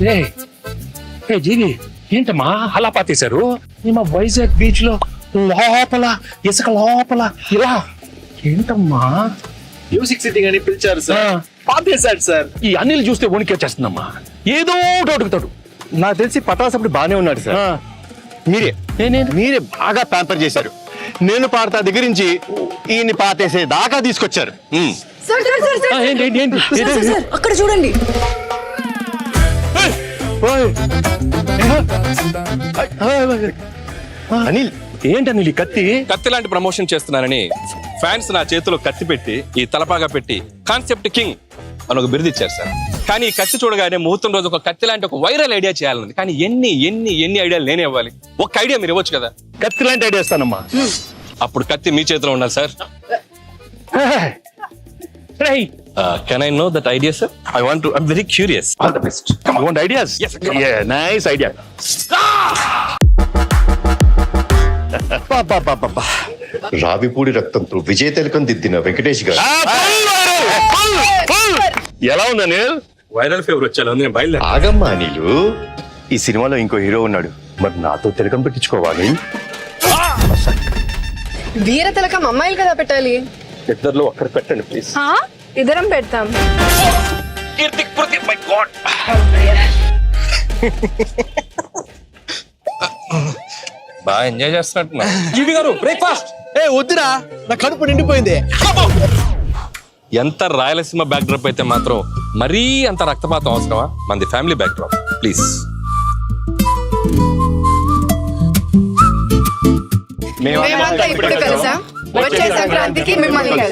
ఏ జీవి ఏంటమ్మా అలా పాతేశారు? మా వైజాగ్ బీచ్ లో లోపల ఇసుక లోపల ఇలా ఏంటమ్మా? మ్యూజిక్ సిట్టింగ్ అని పిలిచారు సార్, పాతేశాడు సార్. ఈ అనిల్ చూస్తే వణికేచేస్తుందమ్మా. ఏదో ఒకటి అడుగుతాడు. నాకు తెలిసి పటాసప్పుడు బానే ఉన్నాడు సార్. మీరే బాగా ప్యాంపర్ చేశారు. నేను పాడతా దగ్గర నుంచి ఈయన్ని పాతేసే దాకా తీసుకొచ్చారు. సార్ సార్ సార్ సార్ ఏంటి ఏంటి ఏంటి సార్, సార్, సార్, అక్కడ చూడండి. అనిల్ ఏంటి అనిల్ ఈ కత్తి? కత్తి లాంటి ప్రమోషన్ చేస్తున్నానని ఫ్యాన్స్ నా చేతిలో కత్తి పెట్టి ఈ తలపాగా పెట్టి కాన్సెప్ట్ కింగ్ అని ఒక బిరుదు ఇచ్చారు సార్. కానీ ఈ కత్తి చూడగానే ముహూర్తం రోజు ఒక కత్తి లాంటి ఒక వైరల్ ఐడియా చేయాలని, కానీ ఎన్ని ఎన్ని ఎన్ని ఐడియాలు నేనే ఇవ్వాలి. ఒక ఐడియా మీరు ఇవ్వచ్చు కదా. కత్తి లాంటి ఐడియా ఇస్తానమ్మా. అప్పుడు కత్తి మీ చేతిలో ఉండాలి sir. Can I know that idea sir? I want to, I'm very curious. All the best. Come on ideas. Yes, come on. Yeah, nice idea. Ravipudi రక్తంతో విజయ తిలకం దిద్దిన వెంకటేష్ గారు. ఎలా ఉంది అనిల్? వైరల్ ఫీవర్ వచ్చాను నేను బయలుదేరి. ఆగమ్మా నీళ్ళు. ఈ సినిమాలో ఇంకో హీరో ఉన్నాడు, మరి నాతో తిలకం పెట్టించుకోవాలి. వీర తిలకం అమ్మాయిలు కదా పెట్టాలి. ఇద్దరిలో ఒక్కరు పెట్టండి ప్లీజ్. ఇద్దరం పెడతాం. బాగా ఎంజాయ్ చేస్తున్నట్టున్నా. జీవి గారు బ్రేక్ఫాస్ట్. వద్దురా, నా కడుపు నిండిపోయింది. ఎంత రాయలసీమ బ్యాక్ డ్రాప్ అయితే మాత్రం మరీ అంత రక్తపాతం అవసరమా? మనది ఫ్యామిలీ బ్యాక్ డ్రాప్ ప్లీజ్. మేమంతా ఇప్పుడు కలిసాం. వచ్చే సంక్రాంతికి మిమ్మల్ని కలుస్తాం.